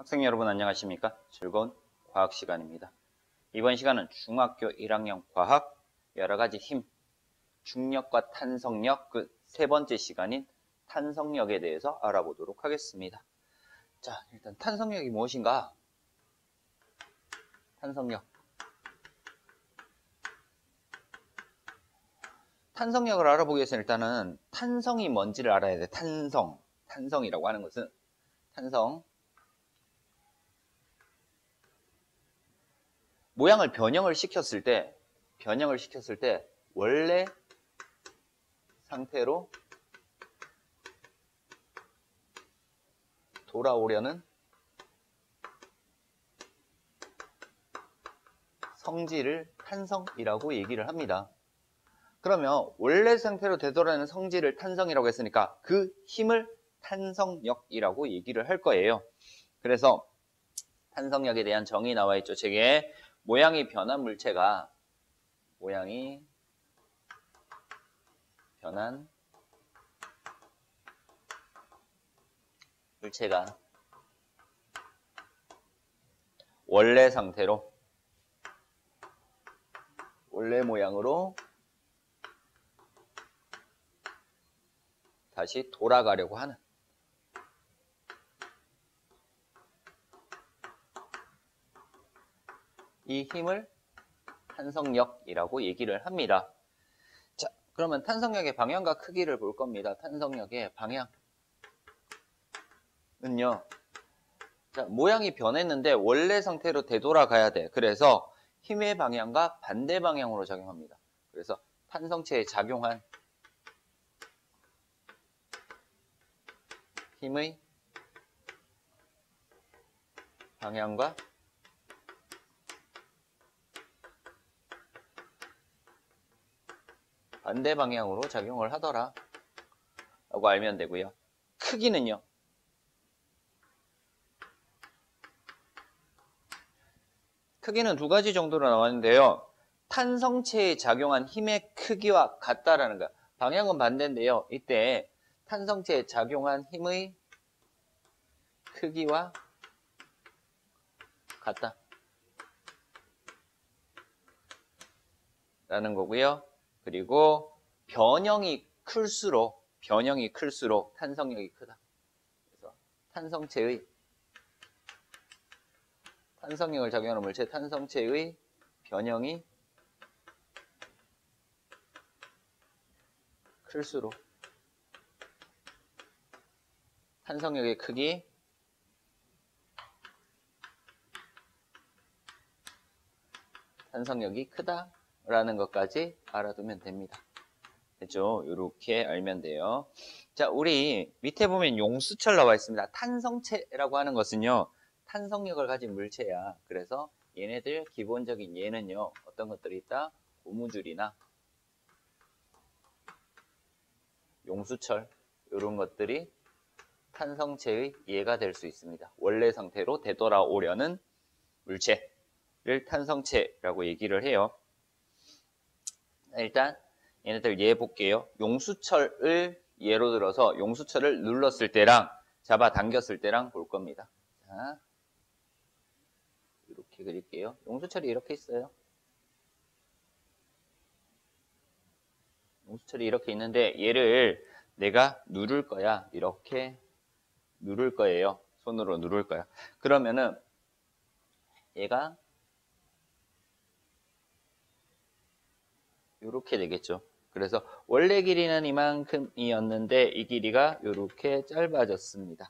학생 여러분 안녕하십니까? 즐거운 과학 시간입니다. 이번 시간은 중학교 1학년 과학 여러가지 힘, 중력과 탄성력 그 세 번째 시간인 탄성력에 대해서 알아보도록 하겠습니다. 자, 일단 탄성력이 무엇인가? 탄성력. 탄성력을 알아보기 위해서 일단은 탄성이 뭔지를 알아야 돼. 탄성이라고 하는 것은 탄성. 모양을 변형을 시켰을 때 원래 상태로 돌아오려는 성질을 탄성이라고 얘기를 합니다. 그러면 원래 상태로 되돌아오는 성질을 탄성이라고 했으니까 그 힘을 탄성력이라고 얘기를 할 거예요. 그래서 탄성력에 대한 정의 나와 있죠. 책에 모양이 변한 물체가 원래 상태로 원래 모양으로 다시 돌아가려고 하는 이 힘을 탄성력이라고 얘기를 합니다. 자, 그러면 탄성력의 방향과 크기를 볼 겁니다. 탄성력의 방향은요. 자, 모양이 변했는데 원래 상태로 되돌아가야 돼. 그래서 힘의 방향과 반대 방향으로 작용합니다. 그래서 탄성체에 작용한 힘의 방향과 반대 방향으로 작용을 하더라 라고 알면 되고요. 크기는요. 크기는 두 가지 정도로 나왔는데요. 탄성체에 작용한 힘의 크기와 같다라는 거야. 방향은 반대인데요. 이때 탄성체에 작용한 힘의 크기와 같다 라는 거고요. 그리고 변형이 클수록 탄성력이 크다. 그래서 탄성력을 작용하는 물체 탄성체의 변형이 클수록 탄성력의 크기 탄성력이 크다라는 것까지 알아두면 됩니다. 됐죠? 이렇게 알면 돼요. 자, 우리 밑에 보면 용수철 나와 있습니다. 탄성체라고 하는 것은요. 탄성력을 가진 물체야. 그래서 얘네들 기본적인 얘는요. 어떤 것들이 있다? 고무줄이나 용수철 이런 것들이 탄성체의 예가 될 수 있습니다. 원래 상태로 되돌아오려는 물체를 탄성체라고 얘기를 해요. 일단 얘네들 예 볼게요. 용수철을 예로 들어서 용수철을 눌렀을 때랑 잡아당겼을 때랑 볼 겁니다. 자, 이렇게 그릴게요. 용수철이 이렇게 있어요. 용수철이 이렇게 있는데 얘를 내가 누를 거야. 이렇게 누를 거예요. 손으로 누를 거야. 그러면은 얘가 이렇게 되겠죠. 그래서 원래 길이는 이만큼이었는데 이 길이가 이렇게 짧아졌습니다.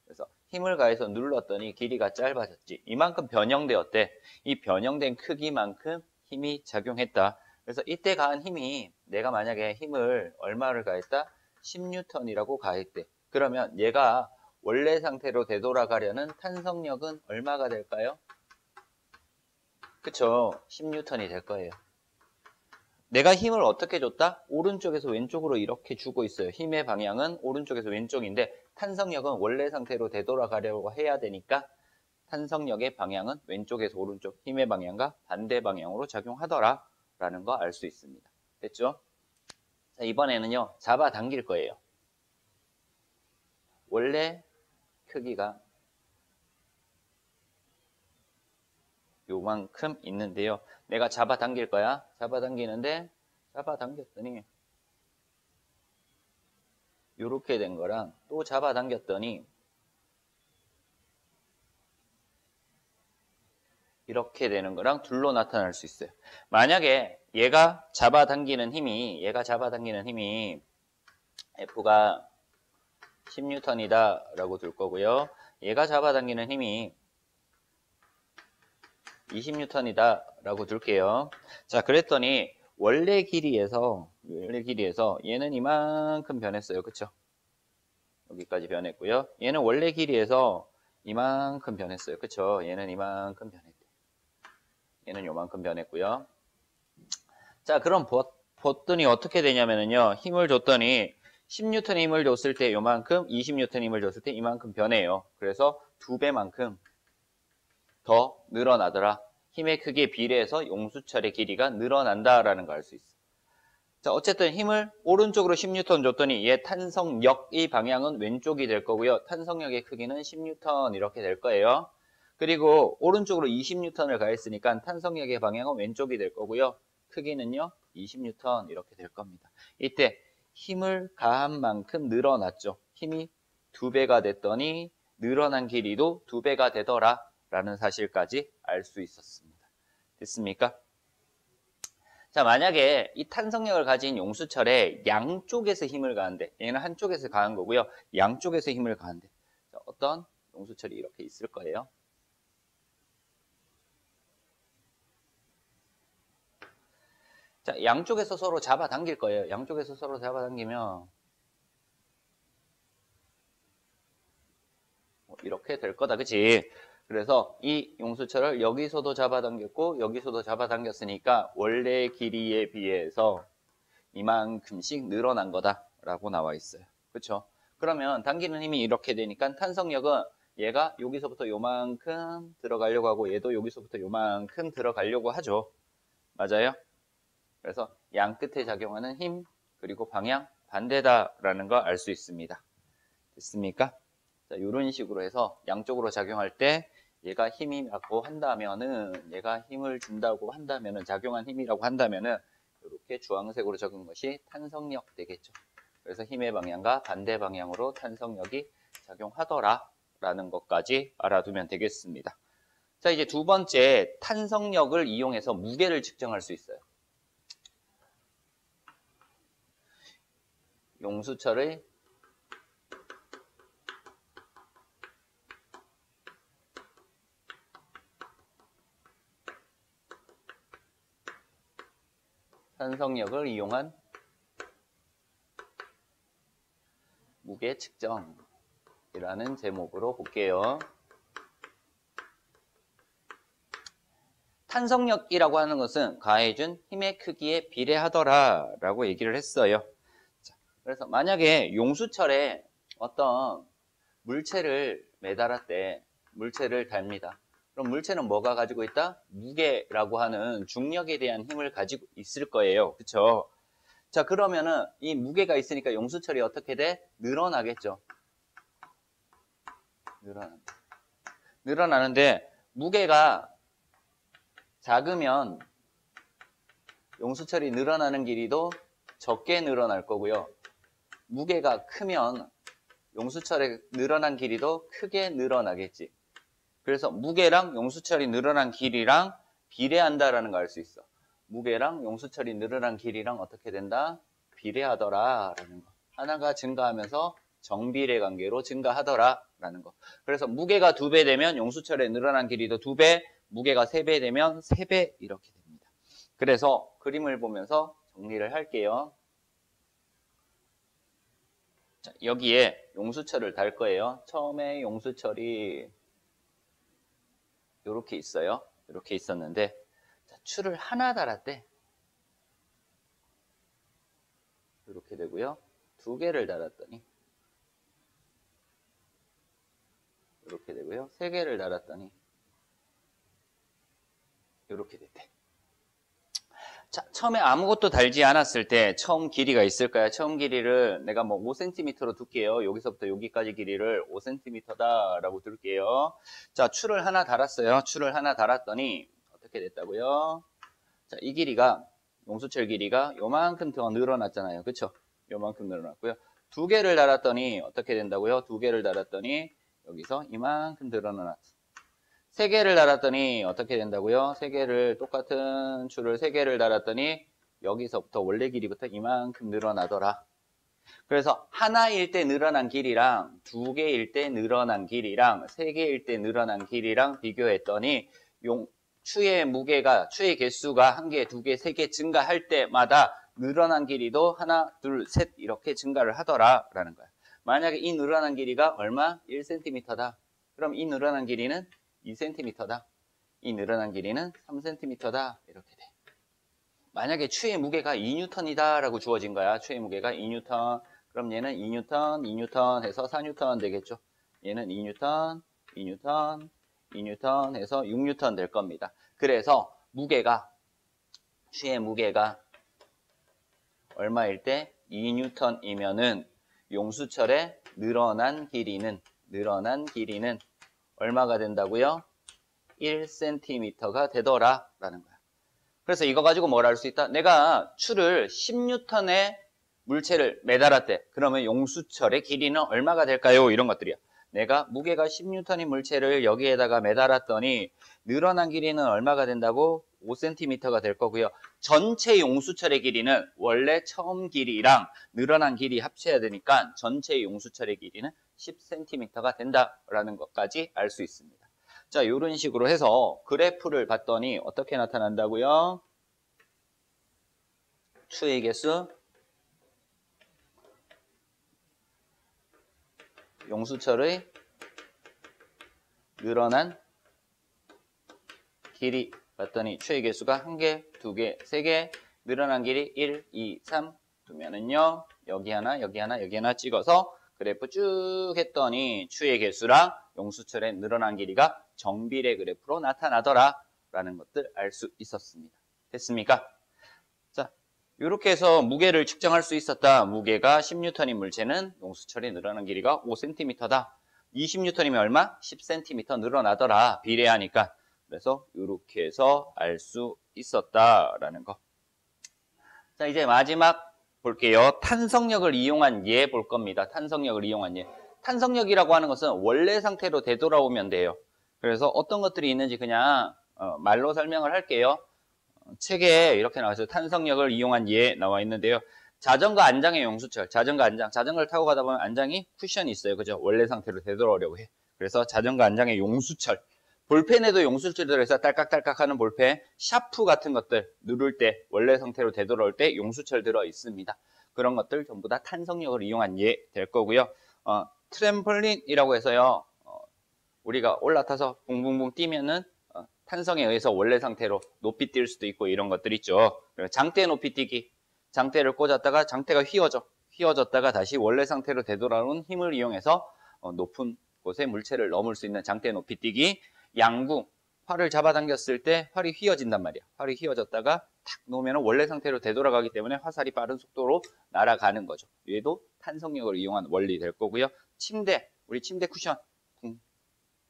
그래서 힘을 가해서 눌렀더니 길이가 짧아졌지. 이만큼 변형되었대. 이 변형된 크기만큼 힘이 작용했다. 그래서 이때 가한 힘이 내가 만약에 힘을 얼마를 가했다? 10N이라고 가했대. 그러면 얘가 원래 상태로 되돌아가려는 탄성력은 얼마가 될까요? 그쵸? 10N이 될 거예요. 내가 힘을 어떻게 줬다? 오른쪽에서 왼쪽으로 이렇게 주고 있어요. 힘의 방향은 오른쪽에서 왼쪽인데 탄성력은 원래 상태로 되돌아가려고 해야 되니까 탄성력의 방향은 왼쪽에서 오른쪽, 힘의 방향과 반대 방향으로 작용하더라 라는 거 알 수 있습니다. 됐죠? 자, 이번에는요. 잡아당길 거예요. 원래 크기가 요만큼 있는데요. 내가 잡아당길 거야. 잡아당기는데 잡아당겼더니 요렇게 된 거랑 또 잡아당겼더니 이렇게 되는 거랑 둘로 나타날 수 있어요. 만약에 얘가 잡아당기는 힘이 F가 10N이다 라고 둘 거고요. 얘가 잡아당기는 힘이 20N이다 라고 둘게요. 자, 그랬더니 원래 길이에서 얘는 이만큼 변했어요. 그쵸? 여기까지 변했고요. 얘는 원래 길이에서 이만큼 변했어요. 그쵸? 얘는 이만큼 변했대. 얘는 요만큼 변했고요. 자, 그럼 봤더니 어떻게 되냐면요. 힘을 줬더니 10N 힘을 줬을 때 요만큼, 20N 힘을 줬을 때 이만큼 변해요. 그래서 2배만큼 더 늘어나더라. 힘의 크기에 비례해서 용수철의 길이가 늘어난다라는 걸 알 수 있어. 자, 어쨌든 힘을 오른쪽으로 10N 줬더니 얘 탄성력의 방향은 왼쪽이 될 거고요. 탄성력의 크기는 10N 이렇게 될 거예요. 그리고 오른쪽으로 20N을 가했으니까 탄성력의 방향은 왼쪽이 될 거고요. 크기는요, 20N 이렇게 될 겁니다. 이때 힘을 가한 만큼 늘어났죠. 힘이 2배가 됐더니 늘어난 길이도 2배가 되더라 라는 사실까지 알 수 있었습니다. 됐습니까? 자, 만약에 이 탄성력을 가진 용수철에 양쪽에서 힘을 가한대. 얘는 한쪽에서 가한 거고요. 양쪽에서 힘을 가한대. 자, 어떤 용수철이 이렇게 있을 거예요. 자, 양쪽에서 서로 잡아당길 거예요. 양쪽에서 서로 잡아당기면 이렇게 될 거다. 그치? 그래서 이 용수철을 여기서도 잡아당겼고 여기서도 잡아당겼으니까 원래 길이에 비해서 이만큼씩 늘어난 거다라고 나와 있어요. 그렇죠? 그러면 당기는 힘이 이렇게 되니까 탄성력은 얘가 여기서부터 요만큼 들어가려고 하고 얘도 여기서부터 요만큼 들어가려고 하죠. 맞아요? 그래서 양 끝에 작용하는 힘 그리고 방향 반대다라는 걸 알 수 있습니다. 됐습니까? 자, 이런 식으로 해서 양쪽으로 작용할 때 얘가 힘이라고 한다면은 얘가 힘을 준다고 한다면은 작용한 힘이라고 한다면은 이렇게 주황색으로 적은 것이 탄성력 되겠죠. 그래서 힘의 방향과 반대 방향으로 탄성력이 작용하더라 라는 것까지 알아두면 되겠습니다. 자, 이제 두 번째 탄성력을 이용해서 무게를 측정할 수 있어요. 용수철의 탄성력을 이용한 무게 측정이라는 제목으로 볼게요. 탄성력이라고 하는 것은 가해준 힘의 크기에 비례하더라 라고 얘기를 했어요. 자, 그래서 만약에 용수철에 어떤 물체를 매달았대. 물체를 답니다. 그럼 물체는 뭐가 가지고 있다? 무게라고 하는 중력에 대한 힘을 가지고 있을 거예요. 그쵸? 자, 그러면은 이 무게가 있으니까 용수철이 어떻게 돼? 늘어나겠죠. 늘어나는데 무게가 작으면 용수철이 늘어나는 길이도 적게 늘어날 거고요. 무게가 크면 용수철의 늘어난 길이도 크게 늘어나겠지. 그래서 무게랑 용수철이 늘어난 길이랑 비례한다라는 걸 알 수 있어. 무게랑 용수철이 늘어난 길이랑 어떻게 된다? 비례하더라라는 거. 하나가 증가하면서 정비례 관계로 증가하더라라는 거. 그래서 무게가 2배 되면 용수철의 늘어난 길이도 2배, 무게가 3배 되면 3배 이렇게 됩니다. 그래서 그림을 보면서 정리를 할게요. 자, 여기에 용수철을 달 거예요. 처음에 용수철이 이렇게 있어요. 이렇게 있었는데 자, 줄을 하나 달았대. 이렇게 되고요. 2개를 달았더니 이렇게 되고요. 3개를 달았더니 이렇게 됐대. 자, 처음에 아무것도 달지 않았을 때 처음 길이가 있을까요? 처음 길이를 내가 뭐 5cm로 둘게요. 여기서부터 여기까지 길이를 5cm다라고 둘게요. 자, 줄을 하나 달았어요. 줄을 하나 달았더니 어떻게 됐다고요? 자, 이 길이가 용수철 길이가 요만큼 더 늘어났잖아요. 그쵸? 요만큼 늘어났고요. 두 개를 달았더니 어떻게 된다고요? 두 개를 달았더니 여기서 이만큼 늘어났어. 세 개를 달았더니 어떻게 된다고요? 세 개를 똑같은 줄을 세 개를 달았더니 여기서부터 원래 길이부터 이만큼 늘어나더라. 그래서 하나일 때 늘어난 길이랑 두 개일 때 늘어난 길이랑 세 개일 때 늘어난 길이랑 비교했더니 추의 무게가 추의 개수가 한 개, 두 개, 세 개 증가할 때마다 늘어난 길이도 하나, 둘, 셋 이렇게 증가를 하더라라는 거야. 만약에 이 늘어난 길이가 얼마? 1cm다. 그럼 이 늘어난 길이는 2cm다. 이 늘어난 길이는 3cm다. 이렇게 돼. 만약에 추의 무게가 2N이다 라고 주어진 거야. 추의 무게가 2N. 그럼 얘는 2N, 2N 해서 4N 되겠죠. 얘는 2N, 2N, 2N 해서 6N 될 겁니다. 그래서 무게가, 추의 무게가 얼마일 때 2N이면은 용수철의 늘어난 길이는 얼마가 된다고요? 1cm가 되더라라는 거야. 그래서 이거 가지고 뭘 알 수 있다? 내가 추를 10N의 물체를 매달았대. 그러면 용수철의 길이는 얼마가 될까요? 이런 것들이야. 내가 무게가 10N인 물체를 여기에다가 매달았더니 늘어난 길이는 얼마가 된다고? 5cm가 될 거고요. 전체 용수철의 길이는 원래 처음 길이랑 늘어난 길이 합쳐야 되니까 전체 용수철의 길이는 10cm가 된다라는 것까지 알 수 있습니다. 자, 이런 식으로 해서 그래프를 봤더니 어떻게 나타난다고요? 추의 개수, 용수철의 늘어난 길이 봤더니 추의 개수가 1개, 2개, 3개, 늘어난 길이 1, 2, 3 두면은요. 여기 하나, 여기 하나, 여기 하나 찍어서 그래프 쭉 했더니 추의 개수랑 용수철의 늘어난 길이가 정비례 그래프로 나타나더라 라는 것들 알 수 있었습니다. 됐습니까? 자, 이렇게 해서 무게를 측정할 수 있었다. 무게가 10N인 물체는 용수철의 늘어난 길이가 5cm다. 20N이면 얼마? 10cm 늘어나더라. 비례하니까. 그래서 이렇게 해서 알 수 있었다라는 거. 자, 이제 마지막 볼게요. 탄성력을 이용한 예 볼 겁니다. 탄성력을 이용한 예. 탄성력이라고 하는 것은 원래 상태로 되돌아오면 돼요. 그래서 어떤 것들이 있는지 그냥 말로 설명을 할게요. 책에 이렇게 나와 있어요. 탄성력을 이용한 예 나와 있는데요. 자전거 안장의 용수철, 자전거 안장. 자전거를 타고 가다 보면 안장이 쿠션이 있어요. 그죠? 원래 상태로 되돌아오려고 해. 그래서 자전거 안장의 용수철. 볼펜에도 용수철이 들어있어 딸깍딸깍 하는 볼펜, 샤프 같은 것들 누를 때 원래 상태로 되돌아올 때 용수철 들어 있습니다. 그런 것들 전부 다 탄성력을 이용한 예 될 거고요. 트램펄린이라고 해서요. 우리가 올라타서 붕붕붕 뛰면은 탄성에 의해서 원래 상태로 높이 뛸 수도 있고 이런 것들 있죠. 장대 높이 뛰기. 장대를 꽂았다가 장대가 휘어졌다가 다시 원래 상태로 되돌아오는 힘을 이용해서 높은 곳에 물체를 넘을 수 있는 장대 높이 뛰기. 양궁, 활을 잡아당겼을 때 활이 휘어진단 말이야. 활이 휘어졌다가 탁 놓으면 원래 상태로 되돌아가기 때문에 화살이 빠른 속도로 날아가는 거죠. 얘도 탄성력을 이용한 원리 될 거고요. 침대, 우리 침대 쿠션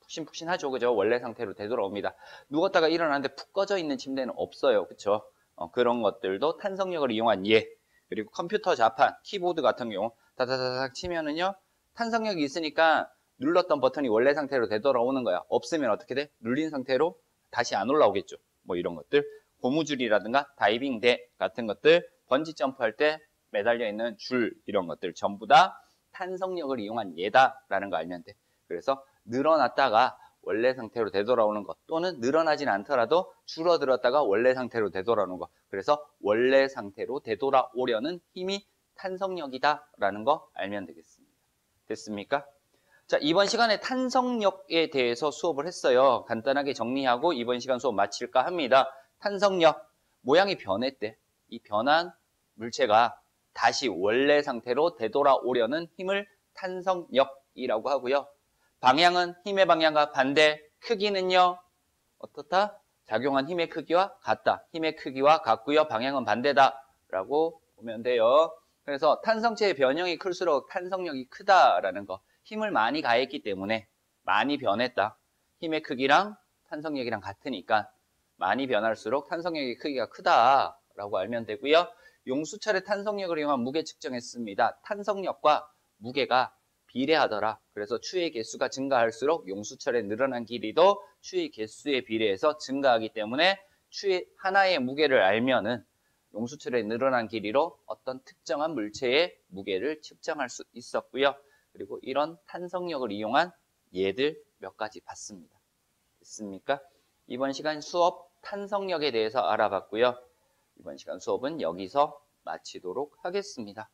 푹신푹신하죠. 그죠? 원래 상태로 되돌아옵니다. 누웠다가 일어났는데 푹 꺼져 있는 침대는 없어요. 그쵸? 그런 것들도 탄성력을 이용한 예. 그리고 컴퓨터 자판, 키보드 같은 경우 다다다닥 치면은요. 탄성력이 있으니까 눌렀던 버튼이 원래 상태로 되돌아오는 거야. 없으면 어떻게 돼? 눌린 상태로 다시 안 올라오겠죠. 뭐 이런 것들. 고무줄이라든가 다이빙대 같은 것들, 번지 점프할 때 매달려 있는 줄 이런 것들 전부 다 탄성력을 이용한 예다라는 거 알면 돼. 그래서 늘어났다가 원래 상태로 되돌아오는 것 또는 늘어나진 않더라도 줄어들었다가 원래 상태로 되돌아오는 것. 그래서 원래 상태로 되돌아오려는 힘이 탄성력이다라는 거 알면 되겠습니다. 됐습니까? 자, 이번 시간에 탄성력에 대해서 수업을 했어요. 간단하게 정리하고 이번 시간 수업 마칠까 합니다. 탄성력, 모양이 변했대. 이 변한 물체가 다시 원래 상태로 되돌아오려는 힘을 탄성력이라고 하고요. 방향은 힘의 방향과 반대, 크기는요. 어떻다? 작용한 힘의 크기와 같다. 힘의 크기와 같고요. 방향은 반대다라고 보면 돼요. 그래서 탄성체의 변형이 클수록 탄성력이 크다라는 거. 힘을 많이 가했기 때문에 많이 변했다. 힘의 크기랑 탄성력이랑 같으니까 많이 변할수록 탄성력의 크기가 크다라고 알면 되고요. 용수철의 탄성력을 이용한 무게 측정했습니다. 탄성력과 무게가 비례하더라. 그래서 추의 개수가 증가할수록 용수철의 늘어난 길이도 추의 개수에 비례해서 증가하기 때문에 추의 하나의 무게를 알면은 용수철의 늘어난 길이로 어떤 특정한 물체의 무게를 측정할 수 있었고요. 그리고 이런 탄성력을 이용한 예들 몇 가지 봤습니다. 됐습니까? 이번 시간 수업 탄성력에 대해서 알아봤고요. 이번 시간 수업은 여기서 마치도록 하겠습니다.